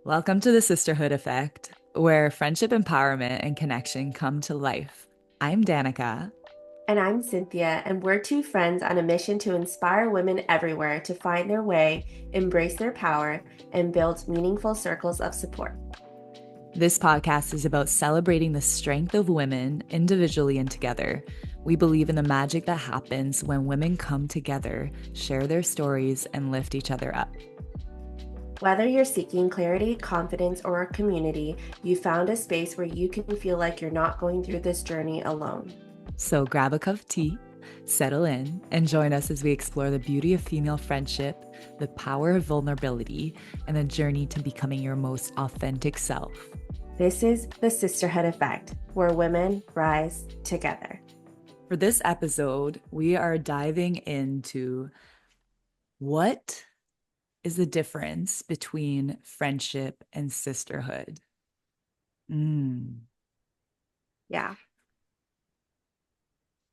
Welcome to the Sisterhood Effect, where friendship, empowerment, and connection come to life. I'm Danica. And I'm Cynthia, and we're two friends on a mission to inspire women everywhere to find their way, embrace their power, and build meaningful circles of support. This podcast is about celebrating the strength of women individually and together. We believe in the magic that happens when women come together, share their stories, and lift each other up. Whether you're seeking clarity, confidence, or a community, you found a space where you can feel like you're not going through this journey alone. So grab a cup of tea, settle in, and join us as we explore the beauty of female friendship, the power of vulnerability, and the journey to becoming your most authentic self. This is the Sisterhood Effect, where women rise together. For this episode, we are diving into what is the difference between friendship and sisterhood. Mm. Yeah,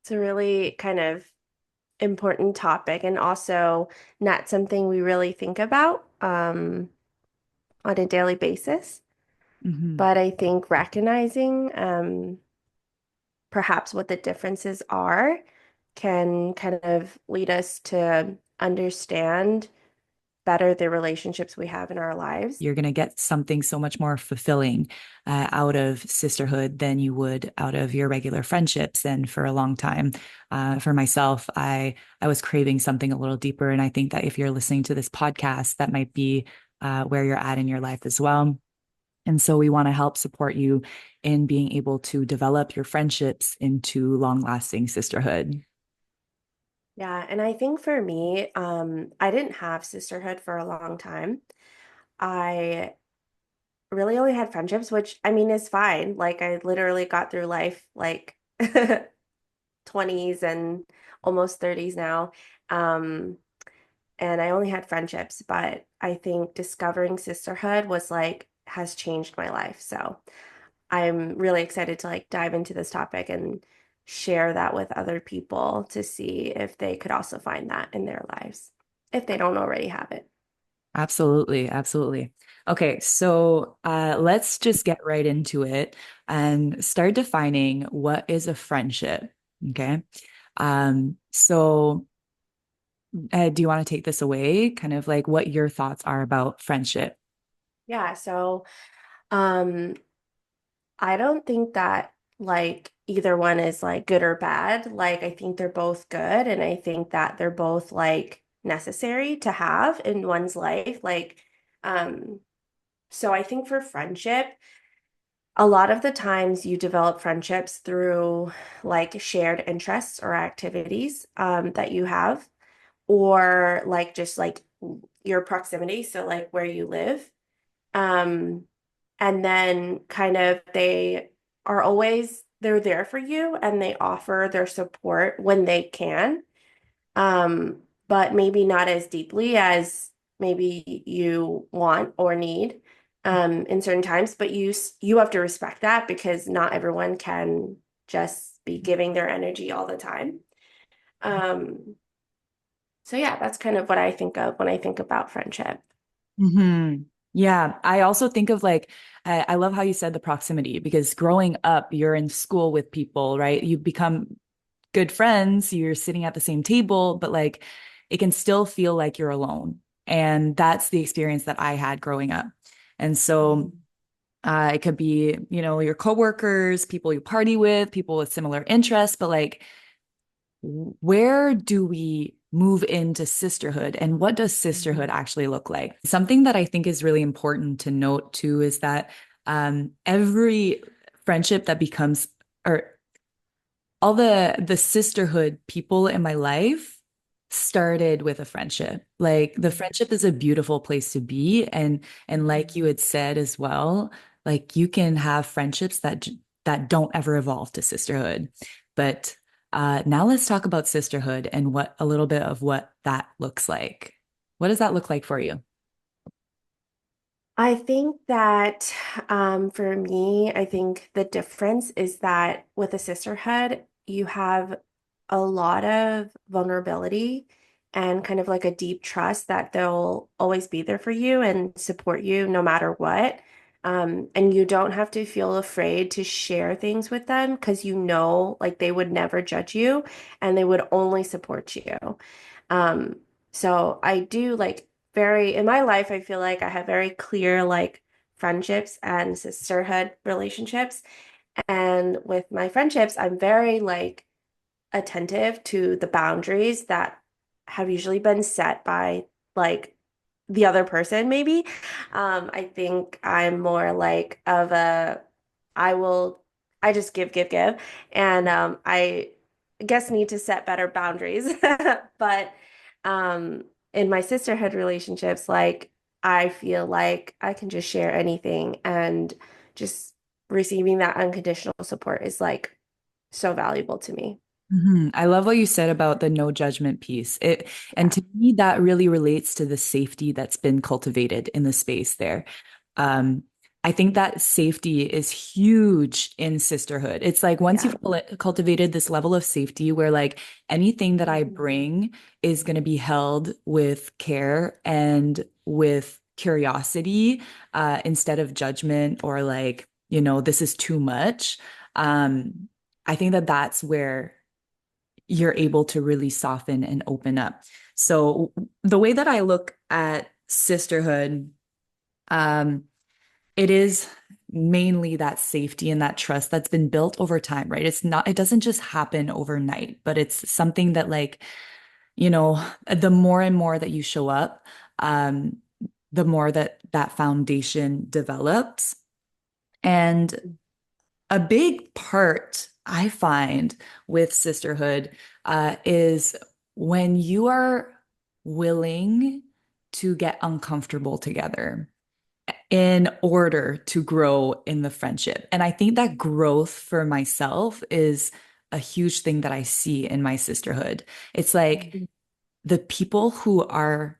it's a really kind of important topic and also not something we really think about on a daily basis. Mhm. But I think recognizing perhaps what the differences are can kind of lead us to understand better the relationships we have in our lives. You're going to get something so much more fulfilling out of sisterhood than you would out of your regular friendships. And for a long time, for myself, I was craving something a little deeper. And I think that if you're listening to this podcast, that might be where you're at in your life as well. And so we want to help support you in being able to develop your friendships into long-lasting sisterhood. Yeah, and I think for me, I didn't have sisterhood for a long time. I really only had friendships, which I mean is fine. Like I literally got through life like 20s and almost 30s now. Um, and I only had friendships, but I think discovering sisterhood was like has changed my life. So I'm really excited to like dive into this topic and share that with other people to see if they could also find that in their lives, if they don't already have it. Absolutely, absolutely. Okay, so let's just get right into it and start defining what is a friendship. Okay. So do you want to take this away? Kind of like what your thoughts are about friendship? Yeah, so um I don't think that like either one is like good or bad. Like I think they're both good and I think that they're both like necessary to have in one's life. Um so I think for friendship, a lot of the times you develop friendships through like shared interests or activities that you have, or like just like your proximity, so like where you live. Um, and then kind of they're there for you and they offer their support when they can, but maybe not as deeply as maybe you want or need in certain times. But you have to respect that because not everyone can just be giving their energy all the time. Um, so yeah, that's kind of what I think of when I think about friendship. Hmm. Yeah, I also think of like, I love how you said the proximity because growing up, you're in school with people, right? You become good friends, you're sitting at the same table, but like it can still feel like you're alone. And that's the experience that I had growing up. And so it could be, your coworkers, people you party with, people with similar interests, but like where do we move into sisterhood and what does sisterhood actually look like? Something that I think is really important to note too is that every friendship that becomes, or all the sisterhood people in my life started with a friendship. Like the friendship is a beautiful place to be, and like you had said as well, like you can have friendships that don't ever evolve to sisterhood. But now let's talk about sisterhood and what a little bit of what that looks like. What does that look like for you? I think that for me, I think the difference is that with a sisterhood, you have a lot of vulnerability and kind of like a deep trust that they'll always be there for you and support you no matter what. And you don't have to feel afraid to share things with them because you know, like they would never judge you and they would only support you. Um, so I do like very, in my life, I feel like I have very clear like friendships and sisterhood relationships. And with my friendships, I'm very like attentive to the boundaries that have usually been set by like the other person, maybe. I think I'm more like of a, I will, I just give, give, give. And I guess need to set better boundaries. But in my sisterhood relationships, like I feel like I can just share anything and just receiving that unconditional support is like so valuable to me. I love what you said about the no judgment piece. And Yeah. to me, that really relates to the safety that's been cultivated in the space there. Um, I think that safety is huge in sisterhood. It's like once Yeah. you've cultivated this level of safety where like anything that I Mhm. bring is going to be held with care and with curiosity, instead of judgment or like, this is too much. Um, I think that that's where you're able to really soften and open up. So the way that I look at sisterhood, um, it is mainly that safety and that trust that's been built over time, right? It doesn't just happen overnight, but it's something that like, the more and more that you show up, um, the more that that foundation develops. And a big part I find with sisterhood is when you are willing to get uncomfortable together in order to grow in the friendship. And I think that growth for myself is a huge thing that I see in my sisterhood. It's like the people who are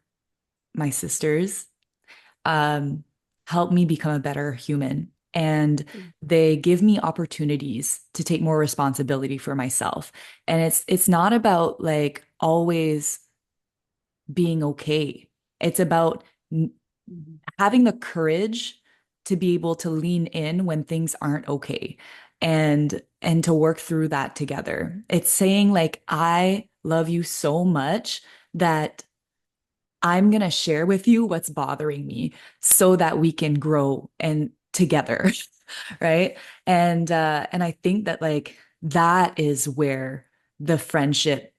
my sisters um, help me become a better human. And they give me opportunities to take more responsibility for myself. And it's not about like always being okay. It's about having the courage to be able to lean in when things aren't okay and to work through that together. It's saying like I love you so much that I'm going to share with you what's bothering me so that we can grow and together, right? And I think that like that is where the friendship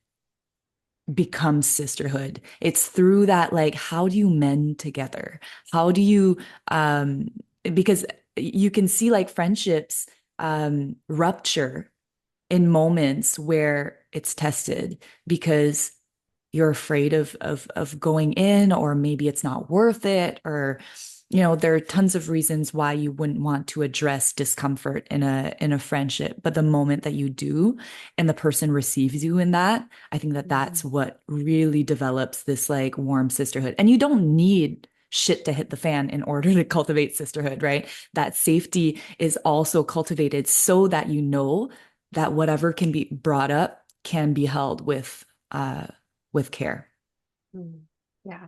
becomes sisterhood. It's through that like how do you mend together? How do you um because you can see like friendships rupture in moments where it's tested because you're afraid of going in, or maybe it's not worth it, or there are tons of reasons why you wouldn't want to address discomfort in a friendship. But the moment that you do and the person receives you in that, I think that that's Mhm. what really develops this like warm sisterhood. And you don't need shit to hit the fan in order to cultivate sisterhood, right? That safety is also cultivated so that that whatever can be brought up can be held with care. Mm. Yeah,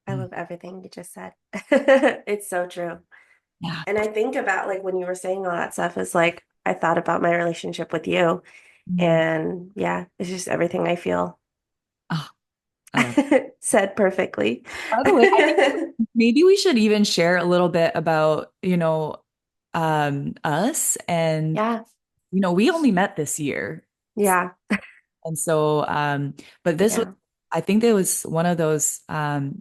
I Mm. love everything you just said. It's so true. Yeah. And I think about like when you were saying all that stuff, is like I thought about my relationship with you. Mm. And yeah, it's just everything I feel Oh, I love it. said perfectly. By the way, I think maybe we should even share a little bit about, us. And, Yeah, we only met this year. yeah, And so, but this was, yeah. I think it was one of those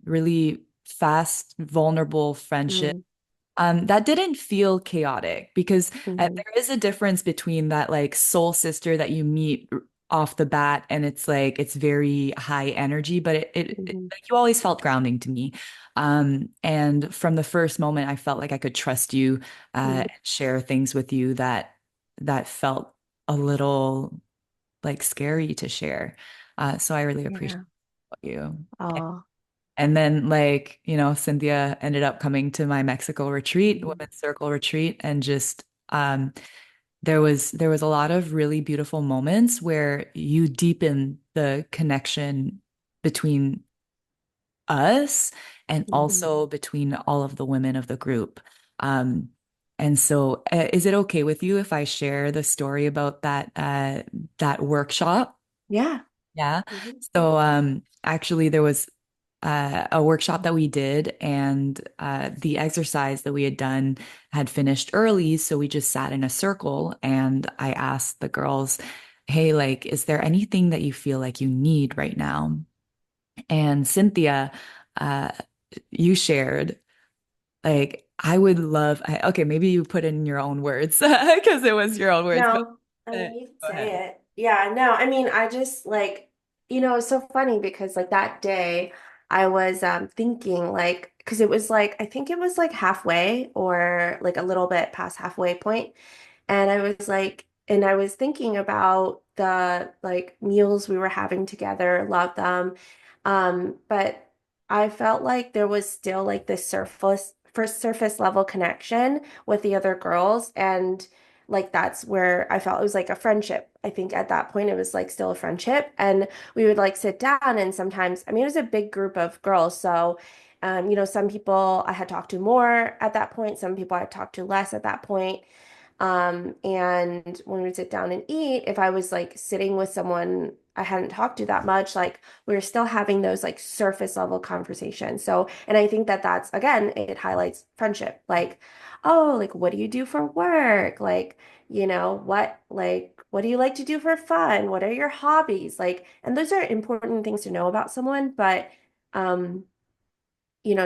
really fast, vulnerable friendships Mm, that didn't feel chaotic because mhm, there is a difference between that like soul sister that you meet off the bat and it's like it's very high energy, but mhm, like you always felt grounding to me. And from the first moment, I felt like I could trust you, mhm. share things with you that felt a little like scary to share. So I really appreciate Yeah. you. Oh. And then like, Cynthia ended up coming to my Mexico retreat, Mhm, women's circle retreat, and just there was a lot of really beautiful moments where you deepen the connection between us and Mhm. also between all of the women of the group. Um, and so, is it okay with you if I share the story about that workshop? Yeah. Yeah. Mhm. So, actually, there was a workshop that we did, and the exercise that we had done had finished early. So we just sat in a circle, and I asked the girls, "Hey, like, is there anything that you feel like you need right now?" And Cynthia, uh, you shared, like, I would love, okay, maybe you put it in your own words because it was your own words, but No, I uh, mean, you can go ahead. say it. Yeah, no, I mean, I just like, it's so funny because like that day I was thinking like, because it was like, I think it was like halfway or like a little bit past halfway point. And I was like, and I was thinking about the like meals we were having together, loved them. But I felt like there was still like this surface level connection with the other girls. And like that's where I felt it was like a friendship. I think at that point it was like still a friendship. And we would like sit down and sometimes, I mean, it was a big group of girls. So some people I had talked to more at that point, some people I talked to less at that point. And when we would sit down and eat, if I was like sitting with someone I hadn't talked to that much, like we were still having those like surface level conversations. So, and I think that that's again, it highlights friendship. Like, oh, like what do you do for work? Like, what do you like to do for fun? What are your hobbies? Like, and those are important things to know about someone, but um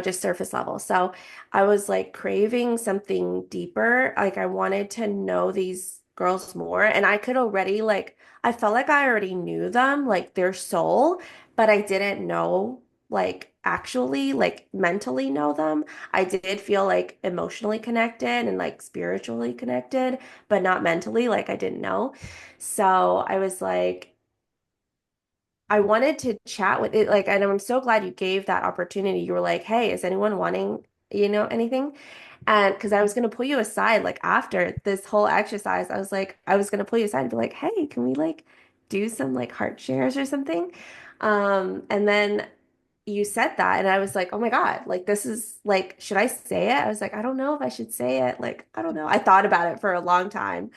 just surface level. So I was like craving something deeper. Like I wanted to know these girls more. And I could already like, I felt like I already knew them, like their soul, but I didn't know like actually like mentally know them. I did feel like emotionally connected and like spiritually connected, but not mentally, like I didn't know. So I was like, I wanted to chat with it, like, and I'm so glad you gave that opportunity. You were like, hey, is anyone wanting, anything? And because I was going to pull you aside, like, after this whole exercise, I was like, I was going to pull you aside and be like, hey, can we like do some like heart shares or something? And then you said that, and I was like, oh my God, like, this is like, should I say it? I was like, I don't know if I should say it. Like, I don't know. I thought about it for a long time.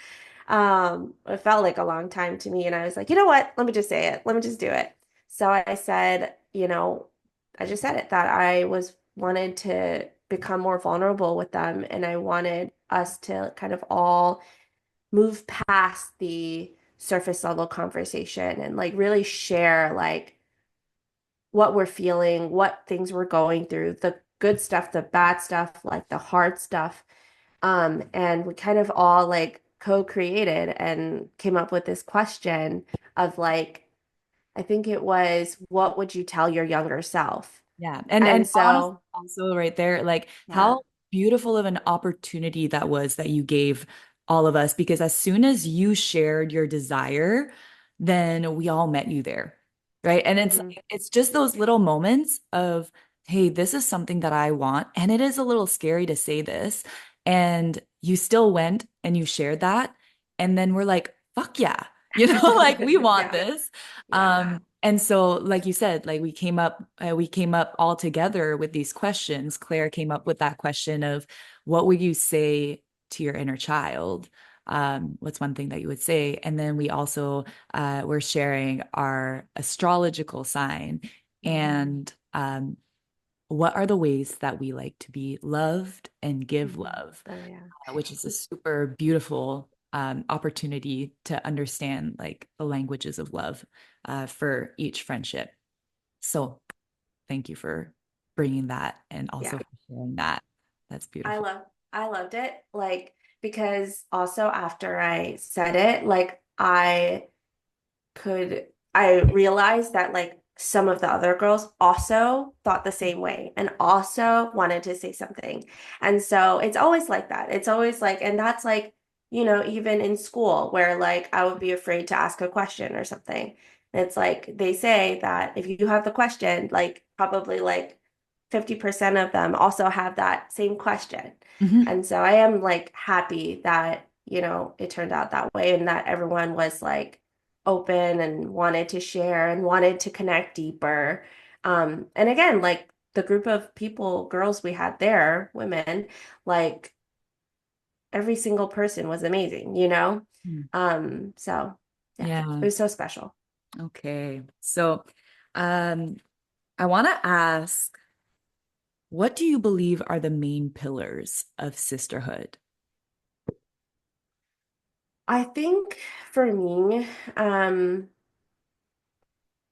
It felt like a long time to me. And I was like, you know what? Let me just say it. Let me just do it. So I said, I just said it that I was wanted to become more vulnerable with them. And I wanted us to kind of all move past the surface level conversation and like really share like what we're feeling, what things we're going through, the good stuff, the bad stuff, like the hard stuff. And we kind of all like co-created and came up with this question of like, I think it was, what would you tell your younger self? Yeah. And And honestly, so, also right there, like yeah. how beautiful of an opportunity that was that you gave all of us, because as soon as you shared your desire, then we all met you there. Right. And it's Hmm. like, it's just those little moments of, hey, this is something that I want. And it is a little scary to say this. And you still went and you shared that. And then we're like, fuck yeah. Like we want Yeah. this. Yeah. And so, like you said, like we came up all together with these questions. Claire came up with that question of what would you say to your inner child? What's one thing that you would say? And then we also were sharing our astrological sign Hmm. and what are the ways that we like to be loved and give Hmm. love, Oh, yeah. which is a super beautiful opportunity to understand like the languages of love for each friendship. So thank you for bringing that and also Yeah. for sharing that. That's I beautiful. love I loved it. Like, because also after I said it, like I realized that like some of the other girls also thought the same way and also wanted to say something. And so it's always like that. It's always like, and that's like, even in school where like I would be afraid to ask a question or something. It's like they say that if you have the question, like probably like 50% of them also have that same question. Mhm. And so I am like happy that, it turned out that way and that everyone was like open and wanted to share and wanted to connect deeper. And again, like the group of people, girls we had there, women, like every single person was amazing, you know? Mm. So yeah, it Yeah. was so special. Okay. So, um, I want to ask, what do you believe are the main pillars of sisterhood? I think for me,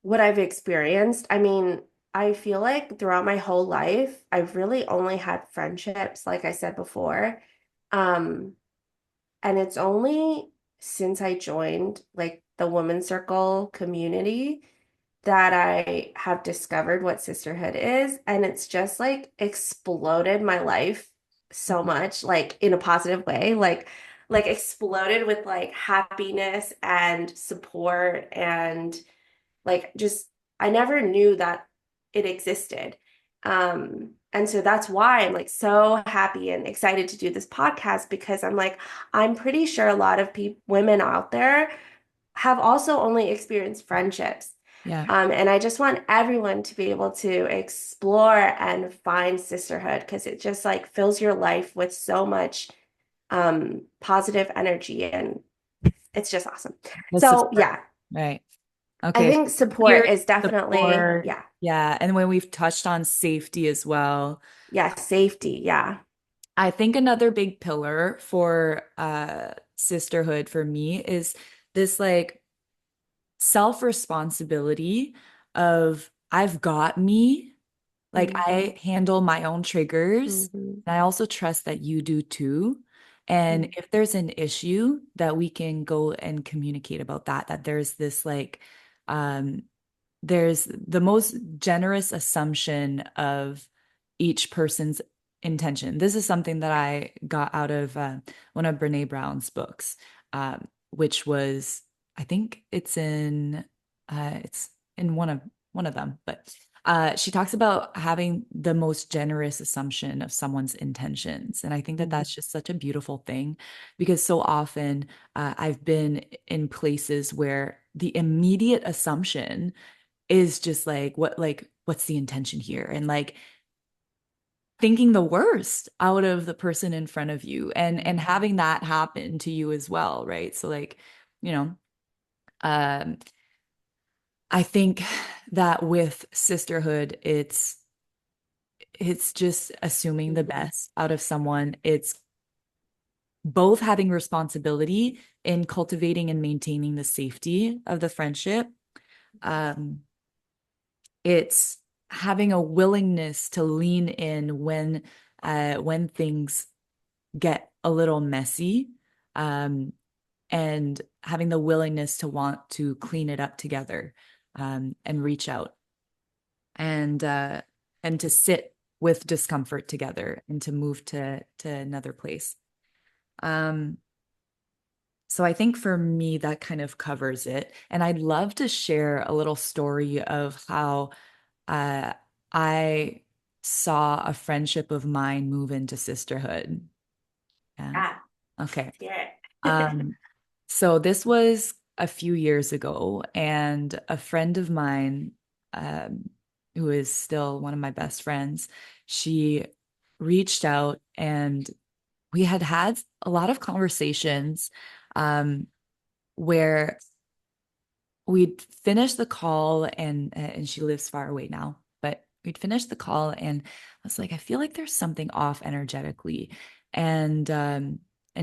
what I've experienced, I mean, I feel like throughout my whole life, I've really only had friendships, like I said before. Um, and it's only since I joined like the women's circle community that I have discovered what sisterhood is. And it's just like exploded my life so much, like in a positive way, like exploded with like happiness and support and like just I never knew that it existed. And so that's why I'm like so happy and excited to do this podcast because I'm like, I'm pretty sure a lot of women out there have also only experienced friendships. Yeah. And I just want everyone to be able to explore and find sisterhood because it just like fills your life with so much positive energy and it's just awesome. The So support. yeah, Right. I Okay. think support Here, is definitely, support. yeah, Yeah. And when we've touched on safety as well, yeah, safety, yeah. I think another big pillar for sisterhood for me is this like self-responsibility of I've got me. Like Hmm. I handle my own triggers, Hmm. and I also trust that you do too. And if there's an issue that we can go and communicate about that, that there's this like um there's the most generous assumption of each person's intention. This is something that I got out of one of Brene Brown's books, which was, I think it's in one of them, but she talks about having the most generous assumption of someone's intentions. And I think that Hmm. that's just such a beautiful thing because so often I've been in places where the immediate assumption is just like what's the intention here and like thinking the worst out of the person in front of you and having that happen to you as well, right? So like, you know, um I think that with sisterhood it's just assuming the Hmm. best out of someone. It's both having responsibility in cultivating and maintaining the safety of the friendship. Um it's having a willingness to lean in when things get a little messy, um, and having the willingness to want to clean it up together, and reach out and to sit with discomfort together and to move to another place. Um, so I think for me that kind of covers it. And I'd love to share a little story of how uh, I saw a friendship of mine move into sisterhood. Yeah. Ah, Okay. let's hear it. Um, so this was a few years ago, and a friend of mine, um, who is still one of my best friends, she reached out and we had had a lot of conversations, where we'd finished the call and she lives far away now, but we'd finished the call and I was like, I feel like there's something off energetically. And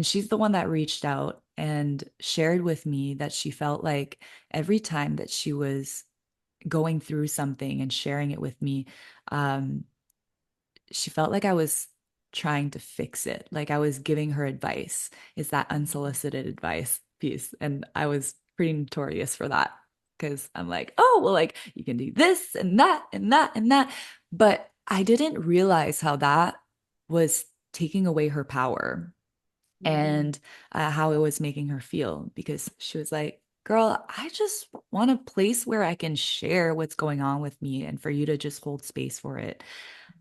she's the one that reached out and shared with me that she felt like every time that she was going through something and sharing it with me, um, she felt like I was trying to fix it, like I was giving her advice. Is that unsolicited advice piece? And I was pretty notorious for that because I'm like, oh, well, like you can do this and that and that and that. But I didn't realize how that was taking away her power Mhm. and how it was making her feel because she was like, girl, I just want a place where I can share what's going on with me and for you to just hold space for it.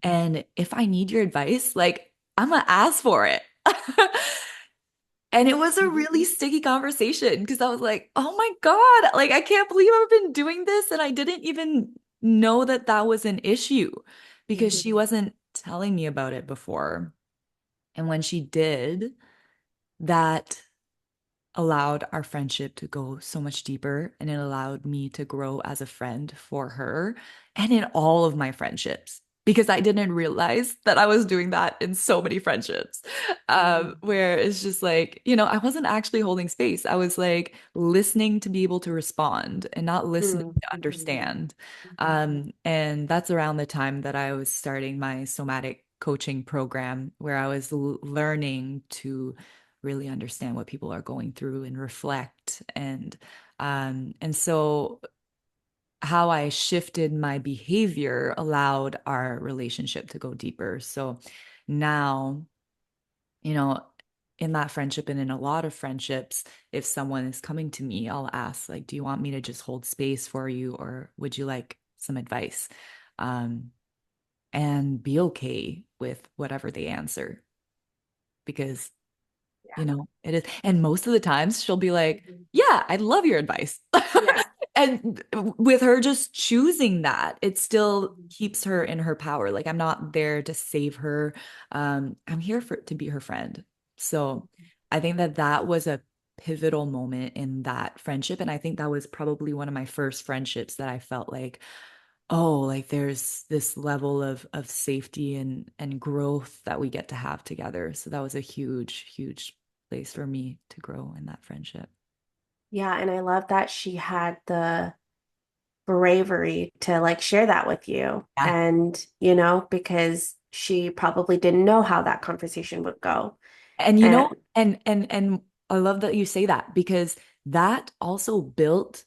And if I need your advice, like I'm gonna ask for it. And it was a really sticky conversation because I was like, oh my God, like I can't believe I've been doing this. And I didn't even know that that was an issue because Mhm. she wasn't telling me about it before. And when she did, that allowed our friendship to go so much deeper and it allowed me to grow as a friend for her and in all of my friendships because I didn't realize that I was doing that in so many friendships. Where it's just like, I wasn't actually holding space. I was like listening to be able to respond and not listening Mm. to understand. And that's around the time that I was starting my somatic coaching program where I was learning to really understand what people are going through and reflect and so how I shifted my behavior allowed our relationship to go deeper. So now, you know, in that friendship and in a lot of friendships, if someone is coming to me, I'll ask, like, do you want me to just hold space for you or would you like some advice? Um, and be okay with whatever they answer because Yeah. it is. And most of the times she'll be like, Mhm. yeah, I love your advice. Yeah. And with her just choosing that, it still Mhm. keeps her in her power. Like I'm not there to save her. I'm here for to be her friend. So I think that that was a pivotal moment in that friendship. And I think that was probably one of my first friendships that I felt like, oh, like there's this level of safety and growth that we get to have together. So that was a huge, huge place for me to grow in that friendship. Yeah, and I love that she had the bravery to like share that with you. Yeah. And, because she probably didn't know how that conversation would go. And And and I love that you say that because that also built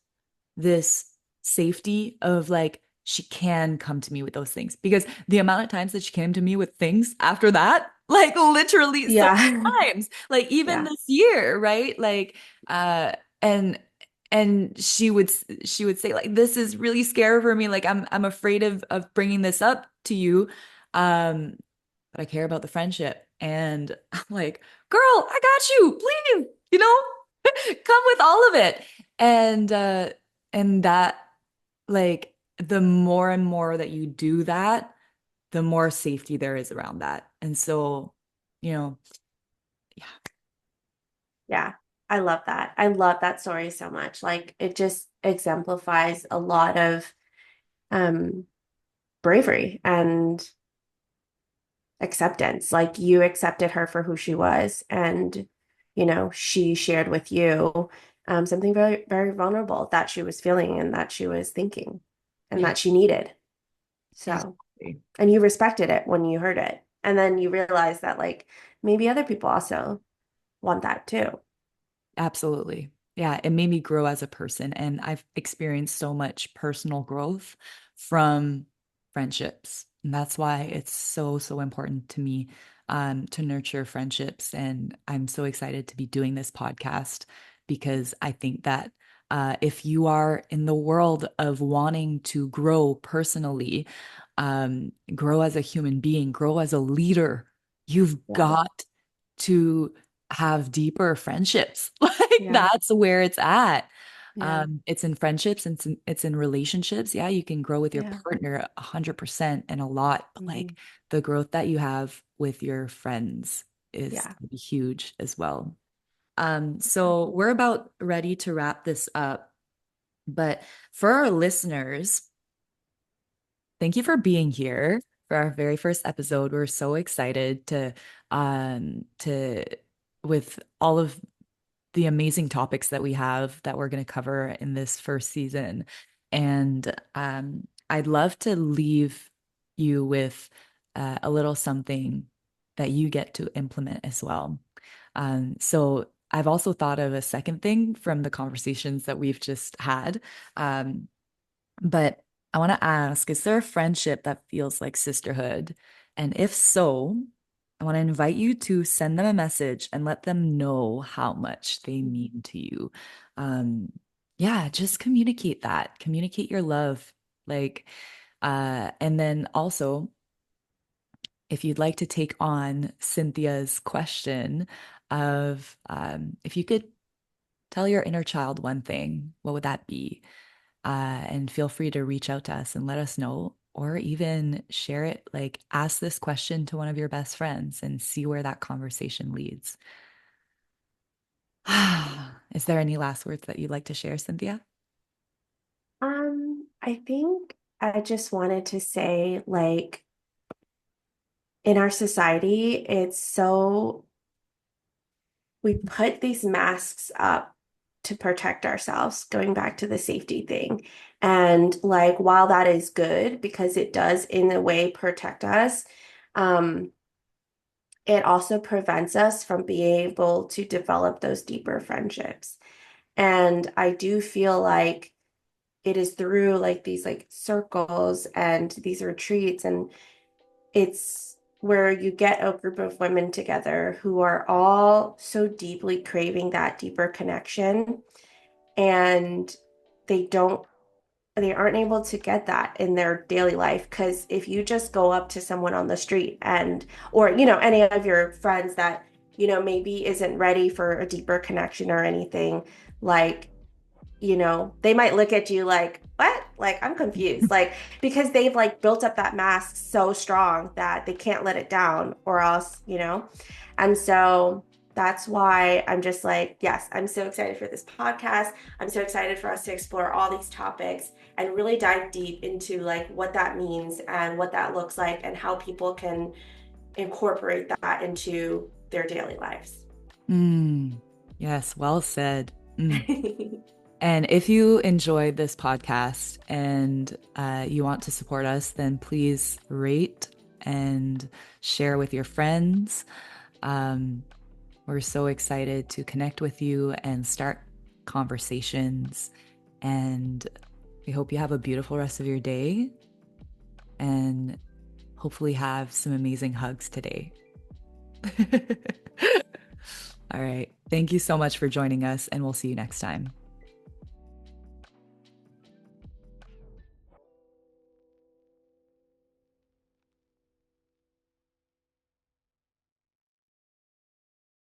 this safety of like she can come to me with those things because the amount of times that she came to me with things after that, like literally so yeah. many times, like even Yeah. this year, right? Like uh and and she would say like this is really scary for me, like I'm afraid of bringing this up to you. Um but I care about the friendship. And I'm like, girl, I got you, please, come with all of it. And that like the more and more that you do that, the more safety there is around that. And so, you know, yeah, Yeah. I love that. I love that story so much. Like it just exemplifies a lot of um bravery and acceptance. Like you accepted her for who she was, and she shared with you something very, very vulnerable that she was feeling and that she was thinking and yeah, that she needed. So, exactly. and you respected it when you heard it. And then you realized that like maybe other people also want that too. Absolutely. Yeah, it made me grow as a person. And I've experienced so much personal growth from friendships. And that's why it's so, so important to me to nurture friendships. And I'm so excited to be doing this podcast because I think that if you are in the world of wanting to grow personally, grow as a human being, grow as a leader, you've Yeah. got to have deeper friendships. Like Yeah. that's where it's at. Yeah. It's in friendships and it's in relationships. Yeah, you can grow with your Yeah. partner 100% and a lot, but Mhm. like the growth that you have with your friends is Yeah. gonna be huge as well. So we're about ready to wrap this up, but for our listeners, thank you for being here for our very first episode. We're so excited to with all of the amazing topics that we have that we're going to cover in this first season. And I'd love to leave you with a little something that you get to implement as well. So I've also thought of a second thing from the conversations that we've just had. Um, but I want to ask, is there a friendship that feels like sisterhood? And if so, I want to invite you to send them a message and let them know how much they mean to you. Um, yeah, just communicate that. Communicate your love. Like, and then also if you'd like to take on Cynthia's question of if you could tell your inner child one thing, what would that be? And feel free to reach out to us and let us know, or even share it, like ask this question to one of your best friends and see where that conversation leads. Is there any last words that you'd like to share, Cynthia? I think I just wanted to say, like, in our society, it's so we put these masks up to protect ourselves, going back to the safety thing. And like, while that is good because it does in a way protect us, um, it also prevents us from being able to develop those deeper friendships. And I do feel like it is through like these like circles and these retreats, and it's where you get a group of women together who are all so deeply craving that deeper connection, and they don't they aren't able to get that in their daily life. Because if you just go up to someone on the street and, or, any of your friends that, maybe isn't ready for a deeper connection or anything, like, they might look at you like, what? Like, I'm confused. Like, because they've like built up that mask so strong that they can't let it down or else. And so that's why I'm just like, yes, I'm so excited for this podcast. I'm so excited for us to explore all these topics and really dive deep into like what that means and what that looks like and how people can incorporate that into their daily lives. Mm, yes, well said. And if you enjoyed this podcast and you want to support us, then please rate and share with your friends. Um, we're so excited to connect with you and start conversations. And we hope you have a beautiful rest of your day and hopefully have some amazing hugs today. All right. Thank you so much for joining us, and we'll see you next time.